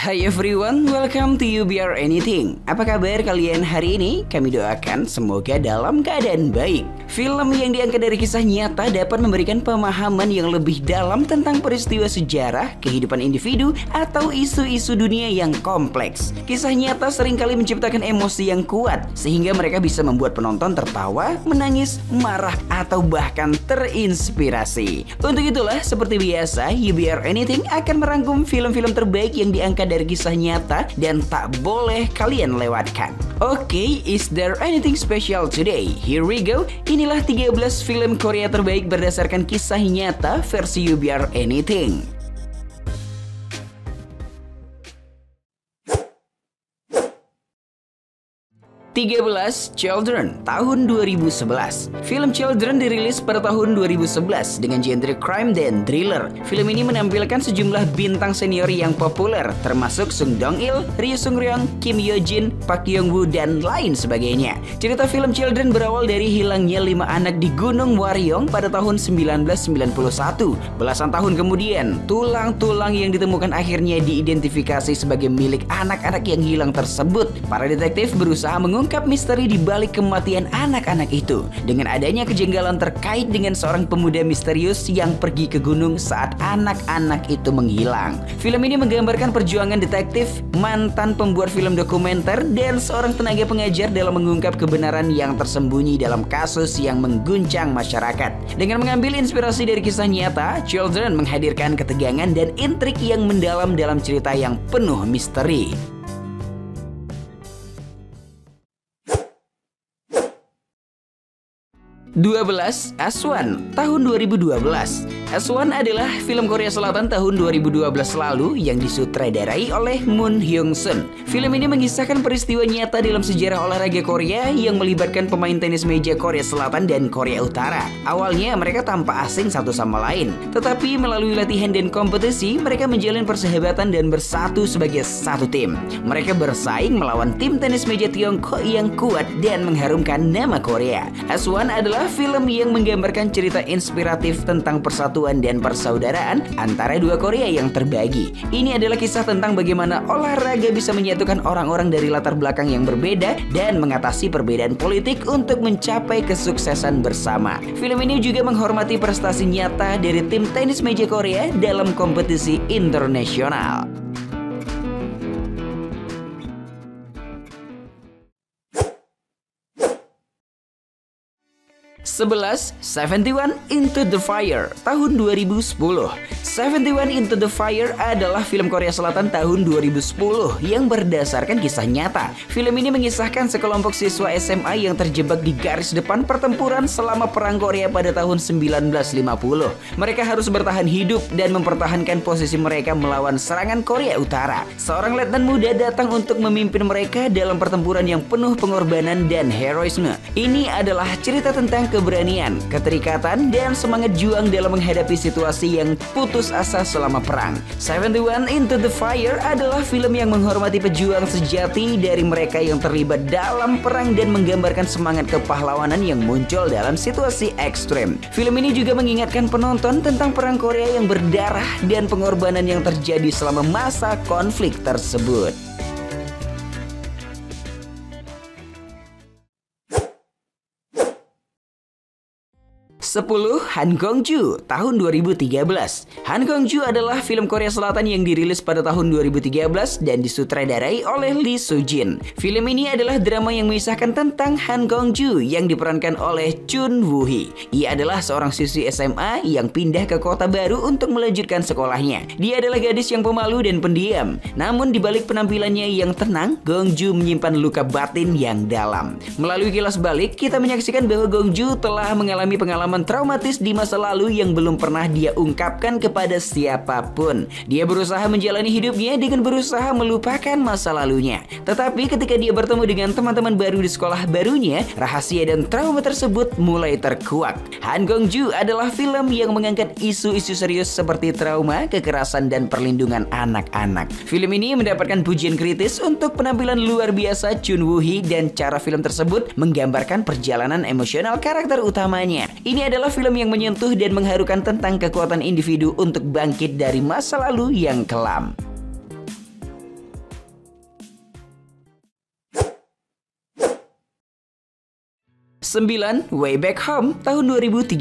Hai everyone, welcome to You Be Are Anything. Apa kabar kalian hari ini? Kami doakan semoga dalam keadaan baik. Film yang diangkat dari kisah nyata dapat memberikan pemahaman yang lebih dalam tentang peristiwa sejarah, kehidupan individu, atau isu-isu dunia yang kompleks. Kisah nyata seringkali menciptakan emosi yang kuat, sehingga mereka bisa membuat penonton tertawa, menangis, marah, atau bahkan terinspirasi. Untuk itulah, seperti biasa, You Be Are Anything akan merangkum film-film terbaik yang diangkat dari kisah nyata dan tak boleh kalian lewatkan. Oke, is there anything special today? Here we go. Inilah 13 film Korea terbaik berdasarkan kisah nyata versi You Be Are Anything. 13 Children tahun 2011. Film Children dirilis pada tahun 2011 dengan genre crime dan thriller. Film ini menampilkan sejumlah bintang senior yang populer termasuk Sung Dong Il, Ryu Sung Ryong, Kim Yo Jin, Park Young Woo, dan lain sebagainya. Cerita film Children berawal dari hilangnya 5 anak di Gunung Waryong pada tahun 1991. Belasan tahun kemudian, tulang-tulang yang ditemukan akhirnya diidentifikasi sebagai milik anak-anak yang hilang tersebut. Para detektif berusaha mengungkap misteri di balik kematian anak-anak itu. Dengan adanya kejanggalan terkait dengan seorang pemuda misterius yang pergi ke gunung saat anak-anak itu menghilang. Film ini menggambarkan perjuangan detektif, mantan pembuat film dokumenter, dan seorang tenaga pengajar dalam mengungkap kebenaran yang tersembunyi dalam kasus yang mengguncang masyarakat. Dengan mengambil inspirasi dari kisah nyata, Children menghadirkan ketegangan dan intrik yang mendalam dalam cerita yang penuh misteri. 12 Aswan tahun 2012. Aswan adalah film Korea Selatan tahun 2012 lalu yang disutradarai oleh Moon Hyung Sun. Film ini mengisahkan peristiwa nyata dalam sejarah olahraga Korea yang melibatkan pemain tenis meja Korea Selatan dan Korea Utara. Awalnya mereka tampak asing satu sama lain, tetapi melalui latihan dan kompetisi mereka menjalin persahabatan dan bersatu sebagai satu tim. Mereka bersaing melawan tim tenis meja Tiongkok yang kuat dan mengharumkan nama Korea. Aswan adalah film yang menggambarkan cerita inspiratif tentang persatuan dan persaudaraan antara dua Korea yang terbagi. Ini adalah kisah tentang bagaimana olahraga bisa menyatukan orang-orang dari latar belakang yang berbeda dan mengatasi perbedaan politik untuk mencapai kesuksesan bersama. Film ini juga menghormati prestasi nyata dari tim tenis meja Korea dalam kompetisi internasional. 11 71 Into the Fire tahun 2010. 71 Into the Fire adalah film Korea Selatan tahun 2010 yang berdasarkan kisah nyata. Film ini mengisahkan sekelompok siswa SMA yang terjebak di garis depan pertempuran selama Perang Korea pada tahun 1950. Mereka harus bertahan hidup dan mempertahankan posisi mereka melawan serangan Korea Utara. Seorang letnan muda datang untuk memimpin mereka dalam pertempuran yang penuh pengorbanan dan heroisme. Ini adalah cerita tentang keberanian, keterikatan, dan semangat juang dalam menghadapi situasi yang putus asa selama perang. 71 Into the Fire adalah film yang menghormati pejuang sejati dari mereka yang terlibat dalam perang dan menggambarkan semangat kepahlawanan yang muncul dalam situasi ekstrem. Film ini juga mengingatkan penonton tentang perang Korea yang berdarah dan pengorbanan yang terjadi selama masa konflik tersebut. 10 Han Gong-ju tahun 2013. Han Gong-ju adalah film Korea Selatan yang dirilis pada tahun 2013 dan disutradarai oleh Lee Soo-jin. Film ini adalah drama yang mengisahkan tentang Han Gong-ju yang diperankan oleh Chun Woo-hee. Ia adalah seorang siswi SMA yang pindah ke kota baru untuk melanjutkan sekolahnya. Dia adalah gadis yang pemalu dan pendiam. Namun di balik penampilannya yang tenang, Gong-ju menyimpan luka batin yang dalam. Melalui kilas balik, kita menyaksikan bahwa Gong-ju telah mengalami pengalaman traumatis di masa lalu yang belum pernah dia ungkapkan kepada siapapun. Dia berusaha menjalani hidupnya dengan berusaha melupakan masa lalunya. Tetapi ketika dia bertemu dengan teman-teman baru di sekolah barunya, rahasia dan trauma tersebut mulai terkuak. Han Gong-ju adalah film yang mengangkat isu-isu serius seperti trauma, kekerasan, dan perlindungan anak-anak. Film ini mendapatkan pujian kritis untuk penampilan luar biasa Chun Woo-hee dan cara film tersebut menggambarkan perjalanan emosional karakter utamanya. Ini adalah film yang menyentuh dan mengharukan tentang kekuatan individu untuk bangkit dari masa lalu yang kelam. 9. Way Back Home tahun 2013.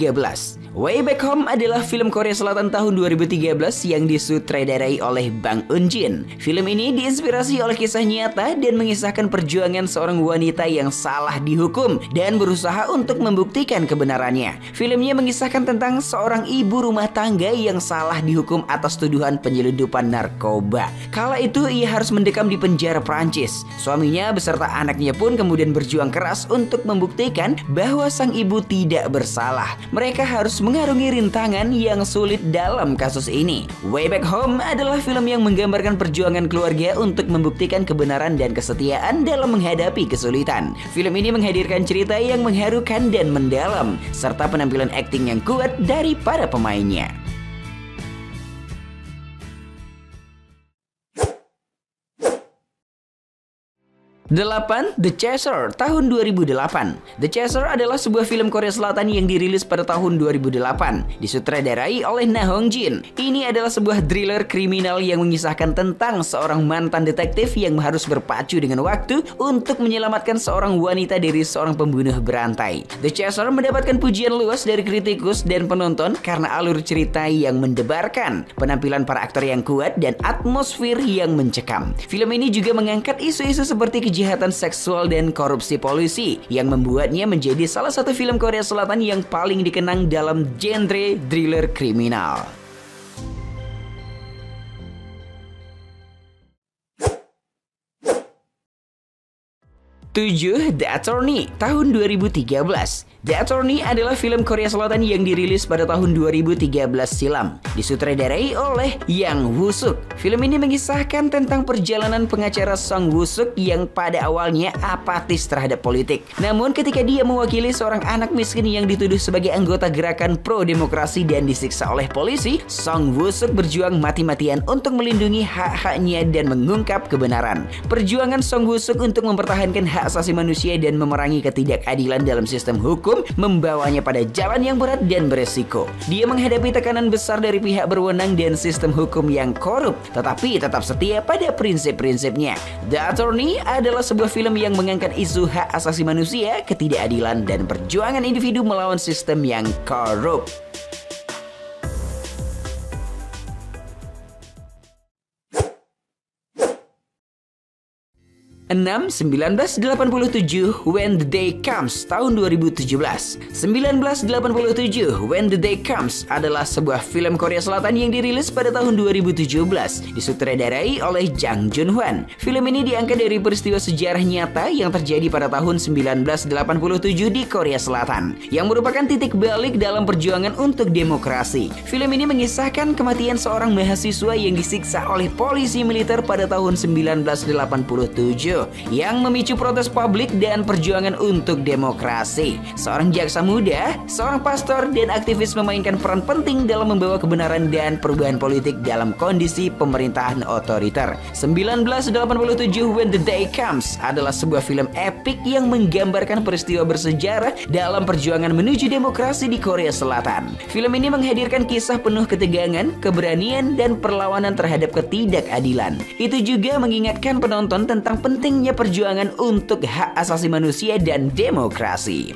Way Back Home adalah film Korea Selatan tahun 2013 yang disutradarai oleh Bang Eun-jin. Film ini diinspirasi oleh kisah nyata dan mengisahkan perjuangan seorang wanita yang salah dihukum dan berusaha untuk membuktikan kebenarannya. Filmnya mengisahkan tentang seorang ibu rumah tangga yang salah dihukum atas tuduhan penyelundupan narkoba. Kala itu ia harus mendekam di penjara Prancis. Suaminya beserta anaknya pun kemudian berjuang keras untuk membuktikan bahwa sang ibu tidak bersalah. Mereka harus mengarungi rintangan yang sulit dalam kasus ini. Way Back Home adalah film yang menggambarkan perjuangan keluarga untuk membuktikan kebenaran dan kesetiaan dalam menghadapi kesulitan. Film ini menghadirkan cerita yang mengharukan dan mendalam, serta penampilan akting yang kuat dari para pemainnya. 8. The Chaser tahun 2008. The Chaser adalah sebuah film Korea Selatan yang dirilis pada tahun 2008, disutradarai oleh Na Hong Jin. Ini adalah sebuah thriller kriminal yang mengisahkan tentang seorang mantan detektif yang harus berpacu dengan waktu untuk menyelamatkan seorang wanita dari seorang pembunuh berantai. The Chaser mendapatkan pujian luas dari kritikus dan penonton karena alur cerita yang mendebarkan, penampilan para aktor yang kuat, dan atmosfer yang mencekam. Film ini juga mengangkat isu-isu seperti kejahatan seksual dan korupsi polisi yang membuatnya menjadi salah satu film Korea Selatan yang paling dikenang dalam genre thriller kriminal. 7. The Attorney tahun 2013. The Attorney adalah film Korea Selatan yang dirilis pada tahun 2013 silam, disutradarai oleh Yang Woo-suk. Film ini mengisahkan tentang perjalanan pengacara Song Woo-suk yang pada awalnya apatis terhadap politik. Namun ketika dia mewakili seorang anak miskin yang dituduh sebagai anggota gerakan pro-demokrasi dan disiksa oleh polisi, Song Woo-suk berjuang mati-matian untuk melindungi hak-haknya dan mengungkap kebenaran. Perjuangan Song Woo-suk untuk mempertahankan hak asasi manusia dan memerangi ketidakadilan dalam sistem hukum membawanya pada jalan yang berat dan beresiko. Dia menghadapi tekanan besar dari pihak berwenang dan sistem hukum yang korup, tetapi tetap setia pada prinsip-prinsipnya. The Attorney adalah sebuah film yang mengangkat isu hak asasi manusia, ketidakadilan, dan perjuangan individu melawan sistem yang korup. 6. 1987 When the Day Comes tahun 2017. 1987 When the Day Comes adalah sebuah film Korea Selatan yang dirilis pada tahun 2017, disutradarai oleh Jang Joon-hwan. Film ini diangkat dari peristiwa sejarah nyata yang terjadi pada tahun 1987 di Korea Selatan, yang merupakan titik balik dalam perjuangan untuk demokrasi. Film ini mengisahkan kematian seorang mahasiswa yang disiksa oleh polisi militer pada tahun 1987. Yang memicu protes publik dan perjuangan untuk demokrasi. Seorang jaksa muda, seorang pastor, dan aktivis memainkan peran penting dalam membawa kebenaran dan perubahan politik dalam kondisi pemerintahan otoriter. 1987 When the Day Comes adalah sebuah film epik yang menggambarkan peristiwa bersejarah dalam perjuangan menuju demokrasi di Korea Selatan. Film ini menghadirkan kisah penuh ketegangan, keberanian, dan perlawanan terhadap ketidakadilan. Itu juga mengingatkan penonton tentang pentingnya perjuangan untuk hak asasi manusia dan demokrasi.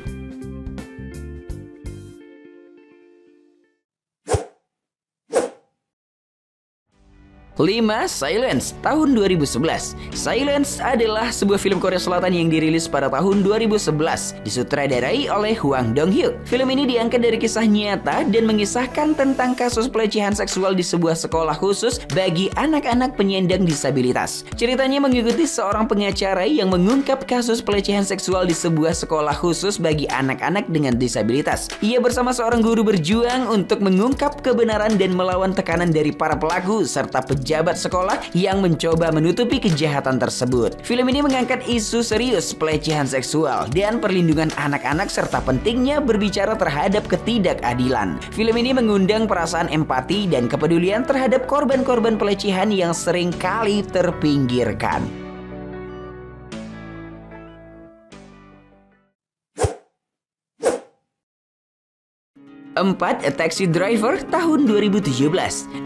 5. Silence tahun 2011. Silence adalah sebuah film Korea Selatan yang dirilis pada tahun 2011, disutradarai oleh Hwang Dong-hyuk. Film ini diangkat dari kisah nyata dan mengisahkan tentang kasus pelecehan seksual di sebuah sekolah khusus bagi anak-anak penyandang disabilitas. Ceritanya mengikuti seorang pengacara yang mengungkap kasus pelecehan seksual di sebuah sekolah khusus bagi anak-anak dengan disabilitas. Ia bersama seorang guru berjuang untuk mengungkap kebenaran dan melawan tekanan dari para pelaku serta pejabat sekolah yang mencoba menutupi kejahatan tersebut. Film ini mengangkat isu serius pelecehan seksual dan perlindungan anak-anak serta pentingnya berbicara terhadap ketidakadilan. Film ini mengundang perasaan empati dan kepedulian terhadap korban-korban pelecehan yang sering kali terpinggirkan. 4. 4. A Taxi Driver tahun 2017.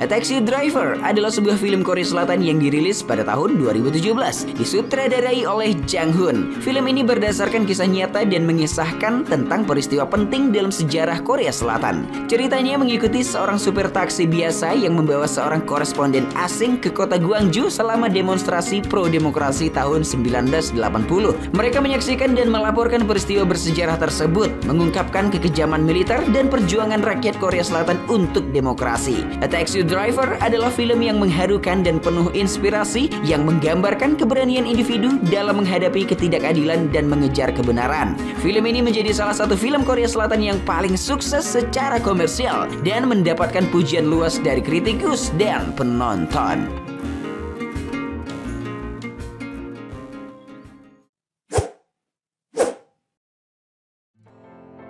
A Taxi Driver adalah sebuah film Korea Selatan yang dirilis pada tahun 2017, disutradarai oleh Jang Hoon. Film ini berdasarkan kisah nyata dan mengisahkan tentang peristiwa penting dalam sejarah Korea Selatan. Ceritanya mengikuti seorang supir taksi biasa yang membawa seorang koresponden asing ke kota Gwangju selama demonstrasi pro-demokrasi tahun 1980. Mereka menyaksikan dan melaporkan peristiwa bersejarah tersebut, mengungkapkan kekejaman militer dan perjuangan rakyat Korea Selatan untuk demokrasi. A Taxi Driver adalah film yang mengharukan dan penuh inspirasi yang menggambarkan keberanian individu dalam menghadapi ketidakadilan dan mengejar kebenaran. Film ini menjadi salah satu film Korea Selatan yang paling sukses secara komersial dan mendapatkan pujian luas dari kritikus dan penonton.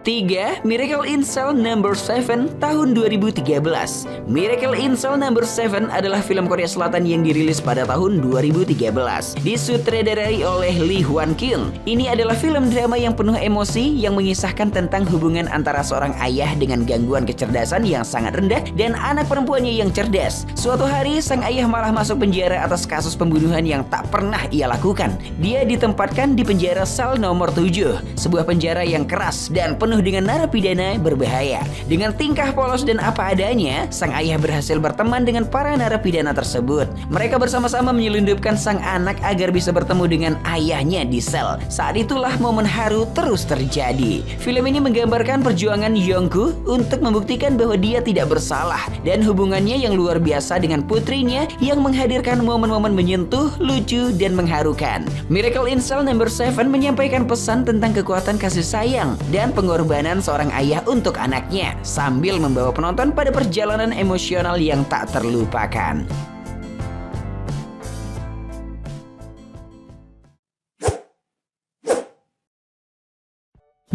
3. Miracle in Cell No. 7 tahun 2013. Miracle in Cell No. 7 adalah film Korea Selatan yang dirilis pada tahun 2013. Disutradarai oleh Lee Hwan Kyung. Ini adalah film drama yang penuh emosi yang mengisahkan tentang hubungan antara seorang ayah dengan gangguan kecerdasan yang sangat rendah dan anak perempuannya yang cerdas. Suatu hari, sang ayah malah masuk penjara atas kasus pembunuhan yang tak pernah ia lakukan. Dia ditempatkan di penjara sel nomor 7, sebuah penjara yang keras dan penuh dengan narapidana berbahaya. Dengan tingkah polos dan apa adanya, sang ayah berhasil berteman dengan para narapidana tersebut. Mereka bersama-sama menyelundupkan sang anak agar bisa bertemu dengan ayahnya di sel. Saat itulah momen haru terus terjadi. Film ini menggambarkan perjuangan Yongku untuk membuktikan bahwa dia tidak bersalah dan hubungannya yang luar biasa dengan putrinya yang menghadirkan momen-momen menyentuh, lucu, dan mengharukan. Miracle in Cell No. 7 menyampaikan pesan tentang kekuatan kasih sayang dan pengorbanan seorang ayah untuk anaknya sambil membawa penonton pada perjalanan emosional yang tak terlupakan.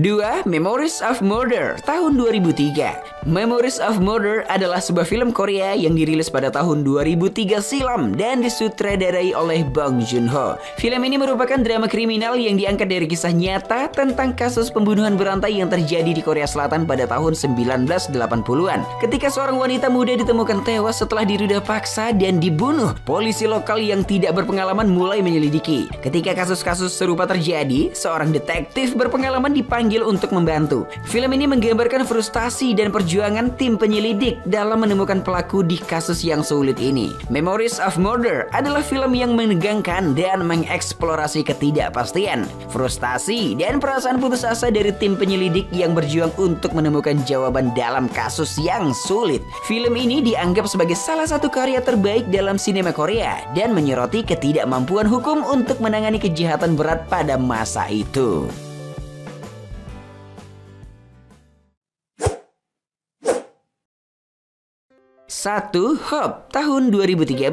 2. Memories of Murder tahun 2003. Memories of Murder adalah sebuah film Korea yang dirilis pada tahun 2003 silam dan disutradarai oleh Bong Joon-ho. Film ini merupakan drama kriminal yang diangkat dari kisah nyata tentang kasus pembunuhan berantai yang terjadi di Korea Selatan pada tahun 1980-an. Ketika seorang wanita muda ditemukan tewas setelah dirudah paksa dan dibunuh, polisi lokal yang tidak berpengalaman mulai menyelidiki. Ketika kasus-kasus serupa terjadi, seorang detektif berpengalaman dipanggil untuk membantu. Film ini menggambarkan frustasi dan perjuangan tim penyelidik dalam menemukan pelaku di kasus yang sulit ini. Memories of Murder adalah film yang menegangkan dan mengeksplorasi ketidakpastian, frustasi, dan perasaan putus asa dari tim penyelidik yang berjuang untuk menemukan jawaban dalam kasus yang sulit. Film ini dianggap sebagai salah satu karya terbaik dalam sinema Korea dan menyoroti ketidakmampuan hukum untuk menangani kejahatan berat pada masa itu. 1. Hope tahun 2013.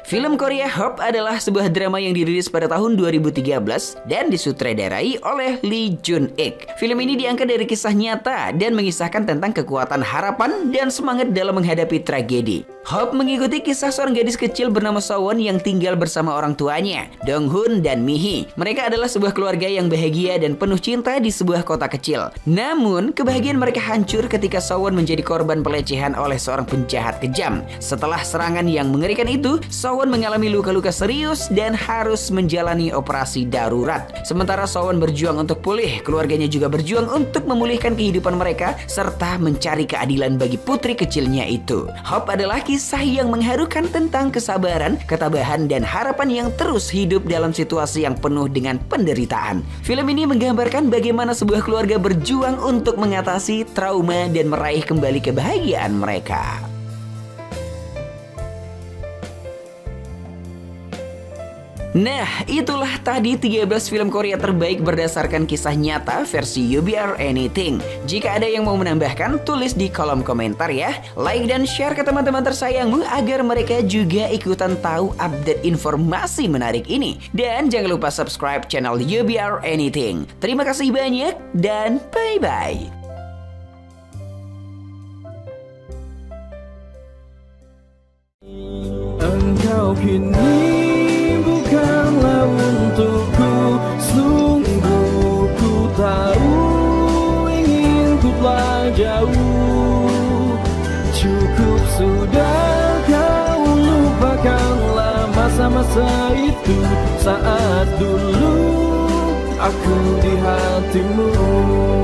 Film Korea Hope adalah sebuah drama yang dirilis pada tahun 2013 dan disutradarai oleh Lee Jun-ik. Film ini diangkat dari kisah nyata dan mengisahkan tentang kekuatan harapan dan semangat dalam menghadapi tragedi. Hope mengikuti kisah seorang gadis kecil bernama Sowon yang tinggal bersama orang tuanya, Dong-hun dan Mi-hee. Mereka adalah sebuah keluarga yang bahagia dan penuh cinta di sebuah kota kecil. Namun, kebahagiaan mereka hancur ketika Sowon menjadi korban pelecehan oleh seorang penjahat kejam. Setelah serangan yang mengerikan itu, Sowon mengalami luka-luka serius dan harus menjalani operasi darurat. Sementara Sowon berjuang untuk pulih, keluarganya juga berjuang untuk memulihkan kehidupan mereka serta mencari keadilan bagi putri kecilnya itu. Hope adalah kisah yang mengharukan tentang kesabaran, ketabahan, dan harapan yang terus hidup dalam situasi yang penuh dengan penderitaan. Film ini menggambarkan bagaimana sebuah keluarga berjuang untuk mengatasi trauma dan meraih kembali kebahagiaan mereka. Nah, itulah tadi 13 film Korea terbaik berdasarkan kisah nyata versi You Be Are Anything. Jika ada yang mau menambahkan, tulis di kolom komentar ya. Like dan share ke teman-teman tersayangmu agar mereka juga ikutan tahu update informasi menarik ini. Dan jangan lupa subscribe channel You Be Are Anything. Terima kasih banyak dan bye-bye. Engkau kini bukanlah untukku, sungguh ku tahu ingin ku telah jauh. Cukup sudah, kau lupakanlah masa-masa itu, saat dulu aku di hatimu.